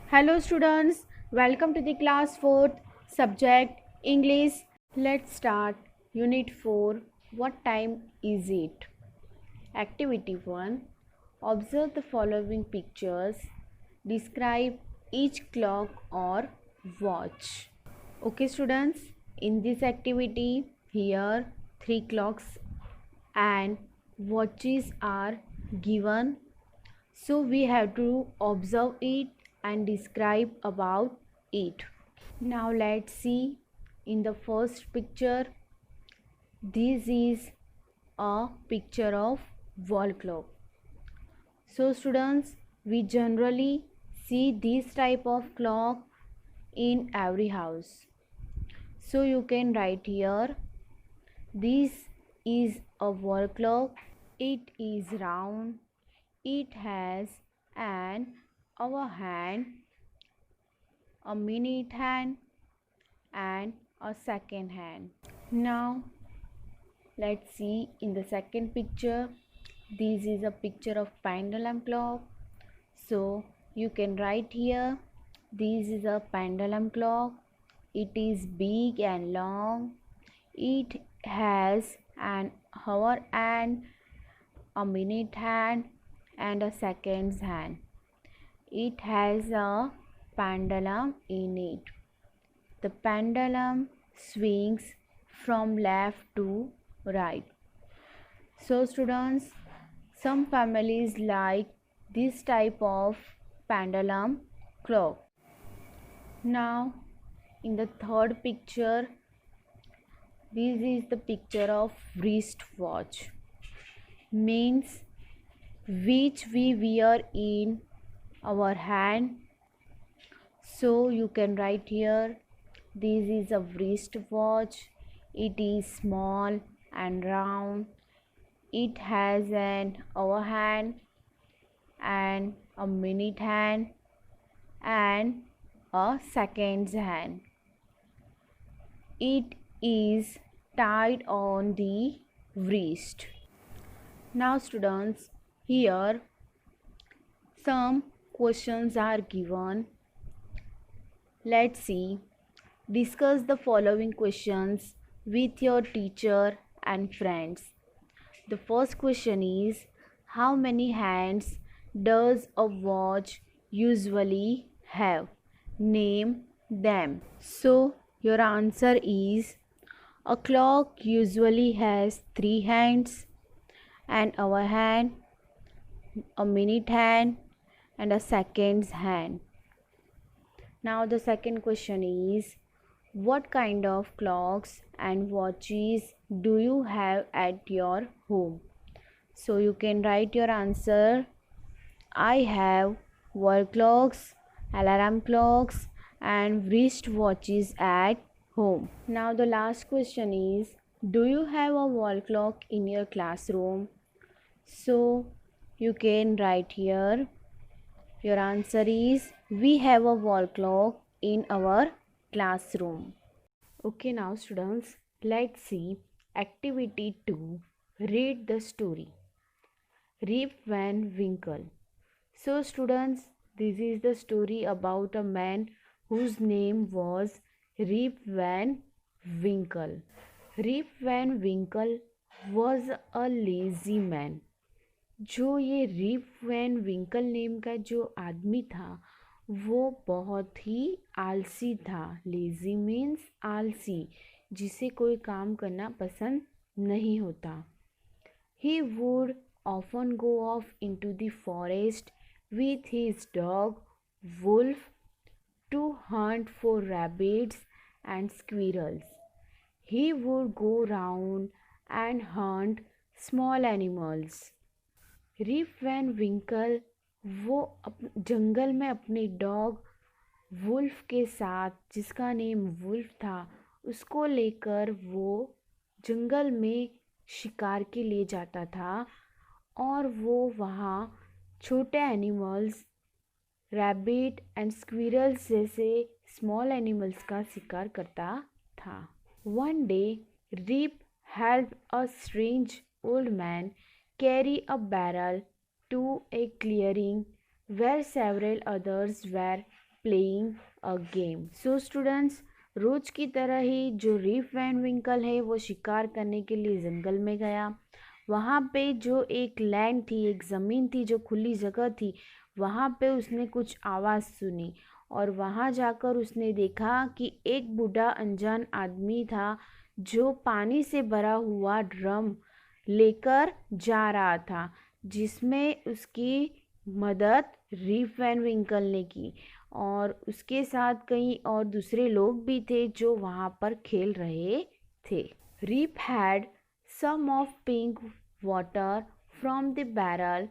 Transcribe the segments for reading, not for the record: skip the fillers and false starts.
Hello students, welcome to the class 4th subject English. Let's start Unit 4. What time is it? Activity 1. Observe the following pictures. Describe each clock or watch. Okay students, in this activity here 3 clocks and watches are given. So we have to observe it and describe about it. Now let's see in the first picture. This is a picture of wall clock. So students, we generally see this type of clock in every house. So you can write here, this is a wall clock. It is round. It has an hour hand, a minute hand and a second hand. Now let's see in the second picture. This is a picture of pendulum clock. So you can write here, this is a pendulum clock. It is big and long. It has an hour hand, a minute hand and a seconds hand. It has a pendulum in it. The pendulum swings from left to right. So students, some families like this type of pendulum clock. Now in the third picture, this is the picture of wristwatch. Means which we wear in our hand. So you can write here, this is a wristwatch. It is small and round. It has an hour hand and a minute hand and a seconds hand. It is tied on the wrist. Now students, here some questions are given. Let's see. Discuss the following questions with your teacher and friends. The first question is, how many hands does a watch usually have? Name them. So your answer is, a clock usually has 3 hands, an hour hand, a minute hand and a seconds hand. Now the second question is, what kind of clocks and watches do you have at your home? So you can write your answer. I have wall clocks, alarm clocks and wrist watches at home. Now the last question is, do you have a wall clock in your classroom? So you can write here. Your answer is, we have a wall clock in our classroom. Okay, now students, let's see activity 2. Read the story. Rip Van Winkle. So students, this is the story about a man whose name was Rip Van Winkle. Rip Van Winkle was a lazy man. जो ये rib Van विंकल name का जो आदमी था वो बहुत ही आलसी था. लेज़ी मीन्स आलसी, जिसे कोई काम करना पसंद नहीं होता. He would often go off into the forest with his dog Wolf to hunt for rabbits and squirrels. He would go round and hunt small animals. Rip Van Winkle वो जंगल में अपने डॉग वुल्फ के साथ, जिसका name wolf था, उसको लेकर वो जंगल में शिकार के लिए जाता था और वो वहाँ छोटे एनिमल्स, रैबिट एंड स्क्विरल्स जैसे स्मॉल एनिमल्स का शिकार करता था. One day Rip helped a strange old man carry a barrel to a clearing where several others were playing a game. So students, रोज की तरह ही जो रीप वैन विंकल है वो शिकार करने के लिए जंगल में गया। वहाँ पे जो एक लैंड थी, एक ज़मीन थी, जो खुली जगह थी, वहाँ पे उसने कुछ आवाज़ सुनी और वहाँ जाकर उसने देखा कि एक बूढ़ा अनजान आदमी था जो पानी से भरा हुआ ड्रम लेकर जा रहा था, जिसमें उसकी मदद रीप वैन विंकल ने की और उसके साथ कई और दूसरे लोग भी थे जो वहाँ पर खेल रहे थे। Rip had some of pink water from the barrel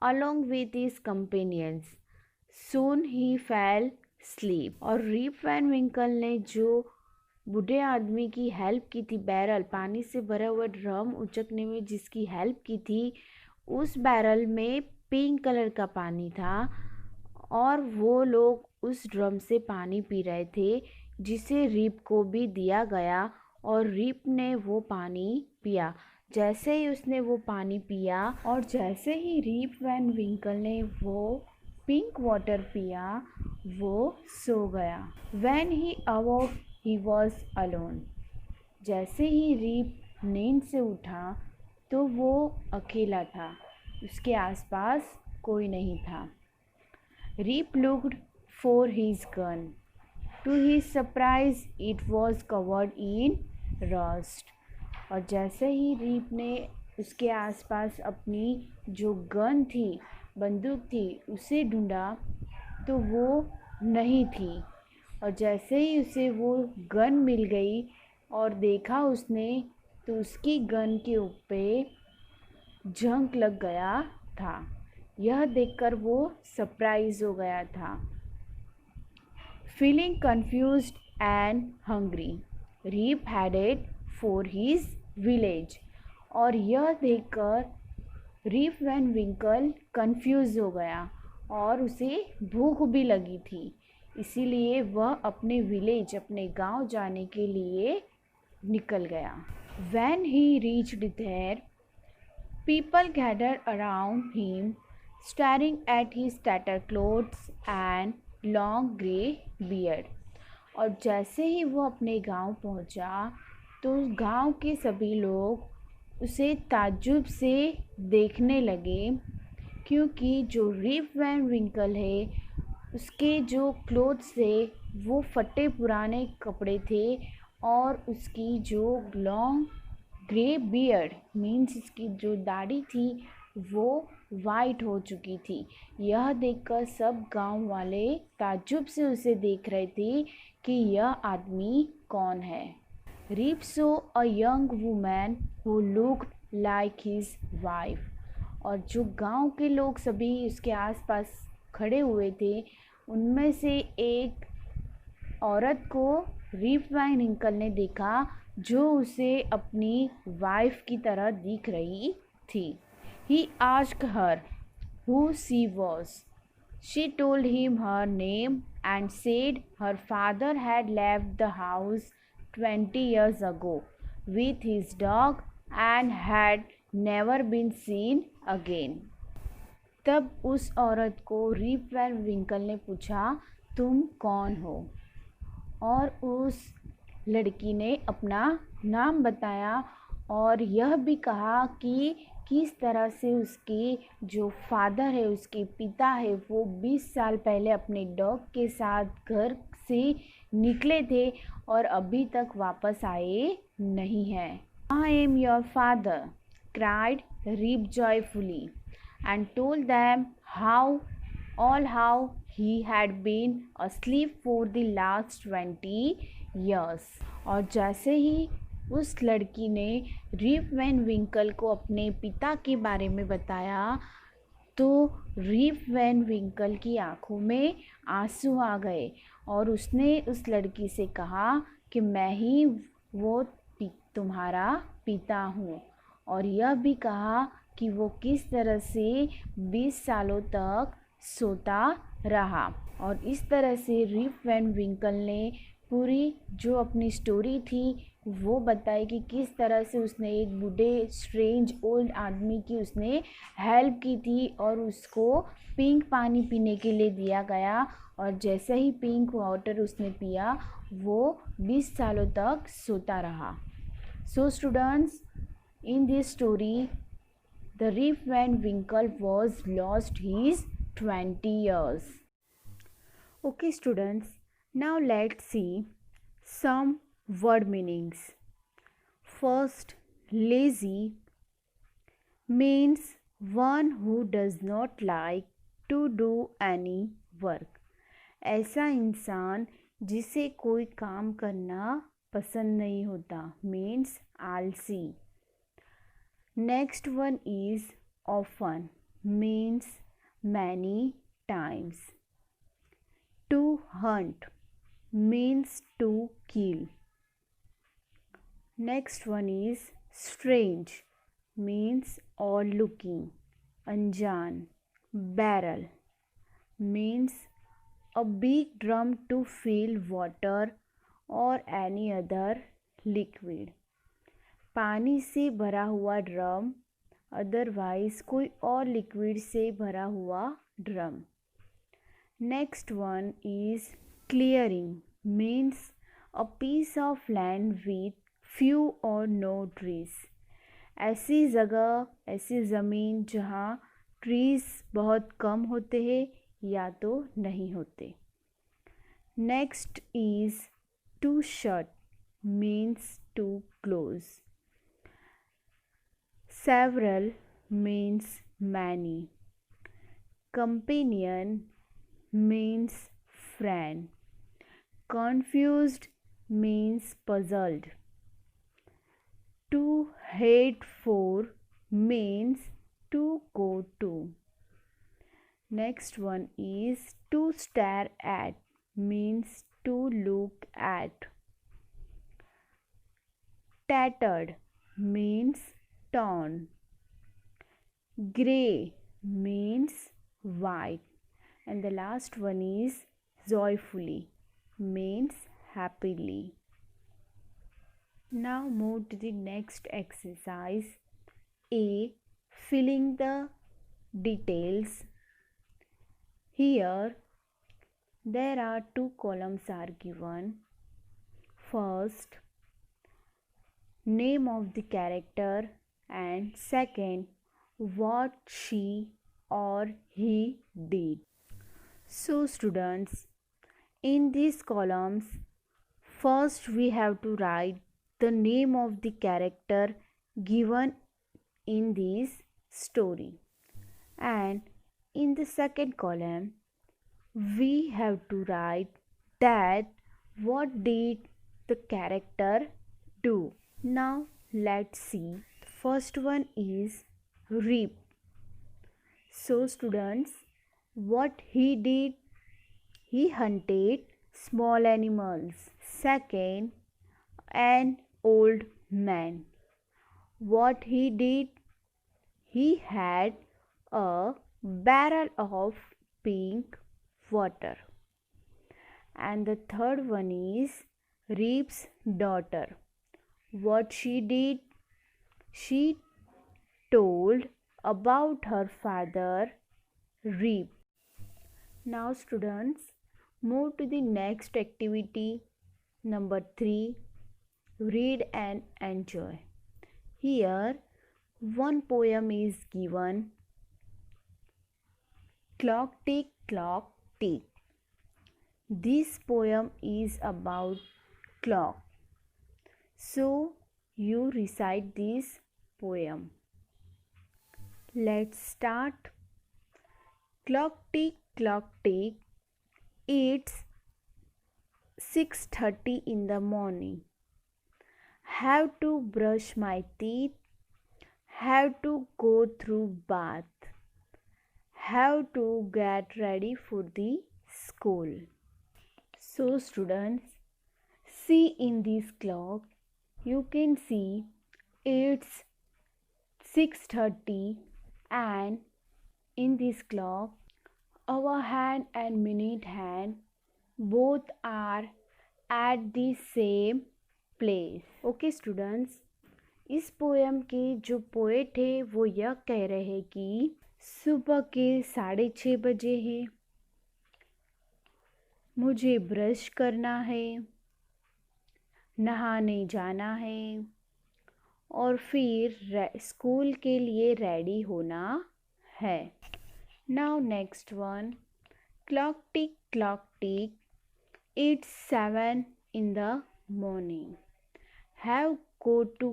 along with his companions. Soon he fell asleep. और रीप वैन विंकल ने जो बूढ़े आदमी की हेल्प की थी, बैरल पानी से भरा हुआ ड्रम उचकने में जिसकी हेल्प की थी, उस बैरल में पिंक कलर का पानी था और वो लोग उस ड्रम से पानी पी रहे थे, जिसे रीप को भी दिया गया और रीप ने वो पानी पिया। जैसे ही उसने वो पानी पिया और जैसे ही रीप वैन विंकल ने वो पिंक वाटर पिया, वो सो गया। When he awoke, he was alone. जैसे ही रीप नींद से उठा तो वो अकेला था, उसके आसपास कोई नहीं था। Rip looked for his gun. To his surprise, it was covered in rust. और जैसे ही रीप ने उसके आसपास अपनी जो गन थी, बंदूक थी, उसे ढूंढा तो वो नहीं थी। और जैसे ही उसे वो गन मिल गई और देखा उसने, तो उसकी गन के ऊपर जंग लग गया था। यह देखकर वो सरप्राइज हो गया था। Feeling confused and hungry, Reep headed for his village. और यह देखकर रीप वैन विंकल कंफ्यूज हो गया और उसे भूख भी लगी थी, इसीलिए वह अपने विलेज, अपने गांव जाने के लिए निकल गया। When he reached there, people gathered around him, staring at his tattered clothes and long grey beard. और जैसे ही वो अपने गांव पहुंचा तो गांव के सभी लोग उसे ताज्जुब से देखने लगे, क्योंकि जो रीप वैन विंकल है उसके जो क्लोथ्स थे वो फटे पुराने कपड़े थे और उसकी जो लॉन्ग ग्रे बियर्ड मीन्स इसकी जो दाढ़ी थी वो वाइट हो चुकी थी। यह देखकर सब गांव वाले ताज्जुब से उसे देख रहे थे कि यह आदमी कौन है। Rip saw a young woman who looked like his wife. और जो गांव के लोग सभी उसके आसपास खड़े हुए थे, उनमें से एक औरत को रीप वैन विंकल ने देखा जो उसे अपनी वाइफ की तरह दिख रही थी। He asked her who she was. She told him her name and said her father had left the house 20 years ago with his dog and had never been seen again. तब उस औरत को reap van विंकल ने पूछा, तुम कौन हो? और उस लड़की ने अपना नाम बताया और यह भी कहा कि किस तरह से उसके जो फादर है, उसके पिता है, वो 20 साल पहले अपने डॉग के साथ घर से निकले थे और अभी तक वापस आए नहीं हैं। I am your father, cried Reep joyfully and told them how he had been asleep for the last 20 years. और जैसे ही उस लड़की ने रीप वैन विंकल को अपने पिता के बारे में बताया तो रीप वैन विंकल की आंखों में आंसू आ गए और उसने उस लड़की से कहा कि मैं ही वो तुम्हारा पिता हूँ, और यह भी कहा कि वो किस तरह से 20 सालों तक सोता रहा। और इस तरह से रीप वैन विंकल ने पूरी जो अपनी स्टोरी थी वो बताए कि किस तरह से उसने एक बूढ़े स्ट्रेंज ओल्ड आदमी की उसने हेल्प की थी और उसको पिंक पानी पीने के लिए दिया गया, और जैसे ही पिंक वाटर उसने पिया वो 20 सालों तक सोता रहा. So students, in this story, the Rip Van Winkle was lost his 20 years. Okay students, now let's see some word meanings. First, lazy means one who does not like to do any work. ऐसा इंसान जिसे कोई काम करना पसंद नहीं होता, means आलसी. Next one is often, means many times. To hunt means to kill. Next one is strange, means odd looking, anjan. Barrel means a big drum to fill water or any other liquid. पानी से भरा हुआ drum, otherwise कोई और liquid से भरा हुआ drum. Next one is clearing, means a piece of land with few or no trees. ऐसी जगह, ऐसी ज़मीन जहाँ ट्रीज बहुत कम होते हैं या तो नहीं होते. Next is to shut, means to close. Several means many. Companion means friend. Confused means puzzled. To head for means to go to. Next one is to stare at, means to look at. Tattered means torn. Grey means white. And the last one is joyfully, means happily. Now move to the next exercise. A. Filling the details. Here there are two columns are given. First, name of the character, and second, what she or he did. So students, in these columns, first we have to write the name of the character given in this story, and in the second column we have to write that what did the character do. Now let's see. First one is Reap. So students, what he did, he hunted small animals. Second, an old man. What he did, he had a barrel of pink water. And the third one is Reap's daughter. What she did, she told about her father Reap. Now students, move to the next activity, number 3, read and enjoy. Here one poem is given. Clock tick, clock tick. This poem is about clock. So you recite this poem. Let's start. Clock tick, it's 6:30 in the morning. Have to brush my teeth. Have to go through bath. Have to get ready for the school. So students, see in this clock, you can see it's 6:30, and in this clock our hand and minute hand both are at the same place. Okay students, इस poem के जो poet है वो यह कह रहे हैं कि सुबह के 6:30 बजे है, मुझे ब्रश करना है, नहाने जाना है और फिर स्कूल के लिए रेडी होना है. Now next one. Clock tick, it's 7 in the morning. Have go to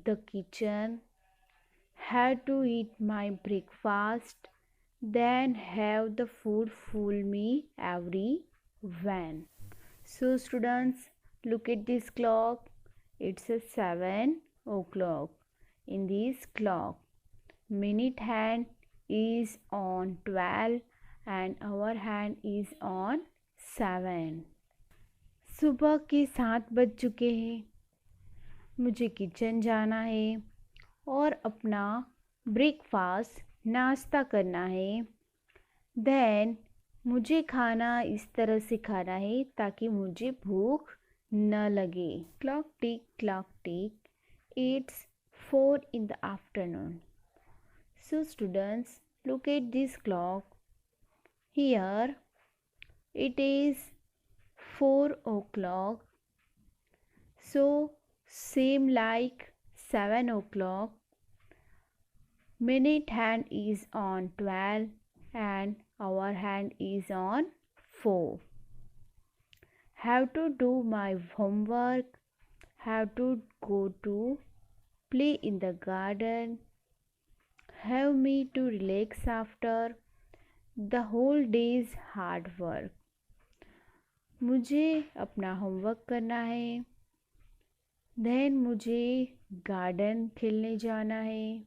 the kitchen, have to eat my breakfast, then have the food full me every when. So students, look at this clock. It's a 7 o'clock. In this clock, minute hand is on 12 and our hand is on 7. सुबह के 7 बज चुके हैं, मुझे kitchen जाना है और अपना ब्रेकफास्ट नाश्ता करना है. देन मुझे खाना इस तरह से खाना है ताकि मुझे भूख न लगे. Clock tick, it's 4 in the afternoon. So students, look at this clock. Here it is 4 o'clock. So same like 7 o'clock. Minute hand is on 12 and our hand is on 4. Have to do my homework, have to go to play in the garden, have me to relax after the whole day's hard work. मुझे अपना homework करना है, then मुझे garden खेलने जाना है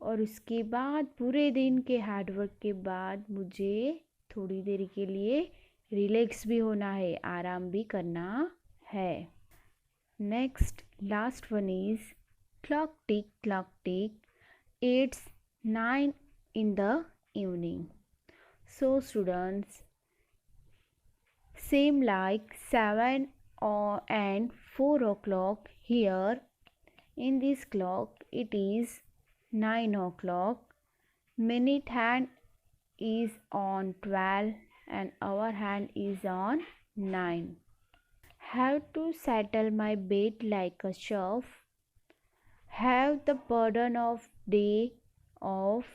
और उसके बाद पूरे दिन के हार्डवर्क के बाद मुझे थोड़ी देर के लिए रिलैक्स भी होना है, आराम भी करना है. Next last one is clock tick, it's 9 in the evening. So students, same like 7 and 4 o'clock. Here in this clock it is 9 o'clock. Minute hand is on 12 and our hand is on 9. Have to settle my bed like a chef, have the burden of day off,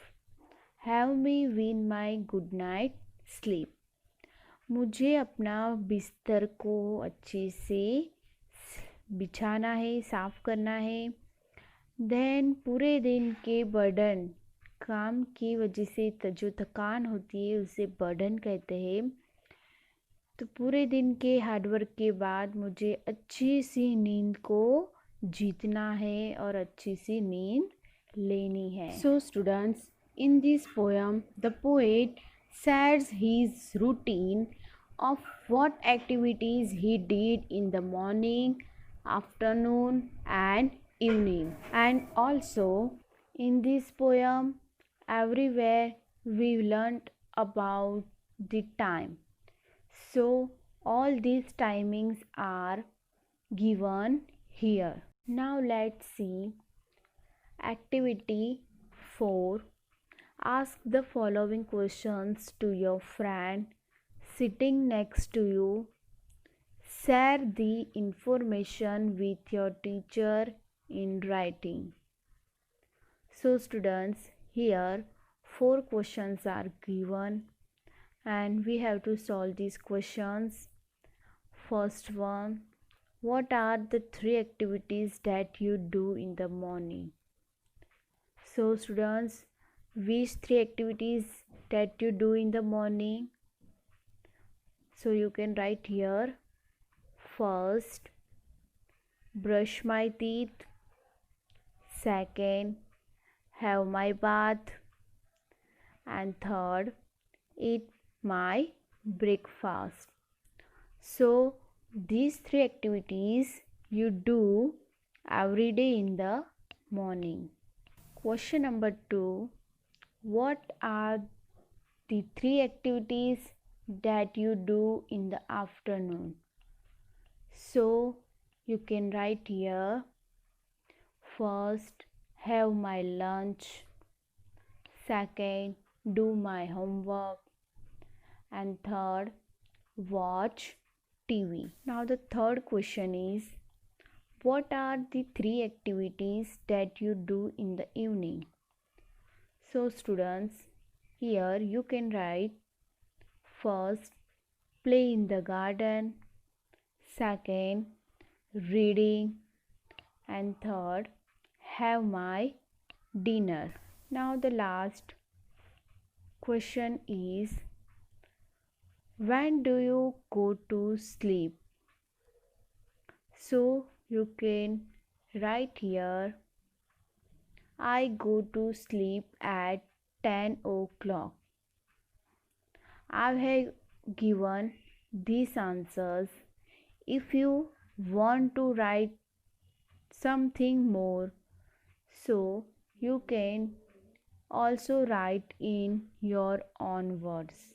have me win my good night sleep. मुझे अपना बिस्तर को अच्छे से बिछाना है, साफ़ करना है. देन पूरे दिन के बर्डन, काम की वजह से जो थकान होती है उसे बर्डन कहते हैं. तो पूरे दिन के हार्डवर्क के बाद मुझे अच्छी सी नींद को जीतना है और अच्छी सी नींद लेनी है. So students, in this poem, the poet shares his routine of what activities he did in the morning, afternoon and evening. And also in this poem, everywhere we learnt about the time. So all these timings are given here. Now let's see activity 4. Ask the following questions to your friend sitting next to you. Share the information with your teacher in writing. So students, here 4 questions are given and we have to solve these questions. First one, what are the 3 activities that you do in the morning? So students, which 3 activities that you do in the morning? So you can write here. First, brush my teeth. Second, have my bath. And third, eat my breakfast. So these 3 activities you do every day in the morning. Question number 2. What are the 3 activities that you do in the afternoon? So You can write here. First, have my lunch. Second, do my homework. And third, watch TV. Now the third question is, what are the three activities that you do in the evening? So students, here you can write. First, play in the garden. Second, reading. And third, have my dinner. Now the last question is, when do you go to sleep? So you can write here, I go to sleep at 10 o'clock. I have given these answers. If you want to write something more, so you can also write in your own words.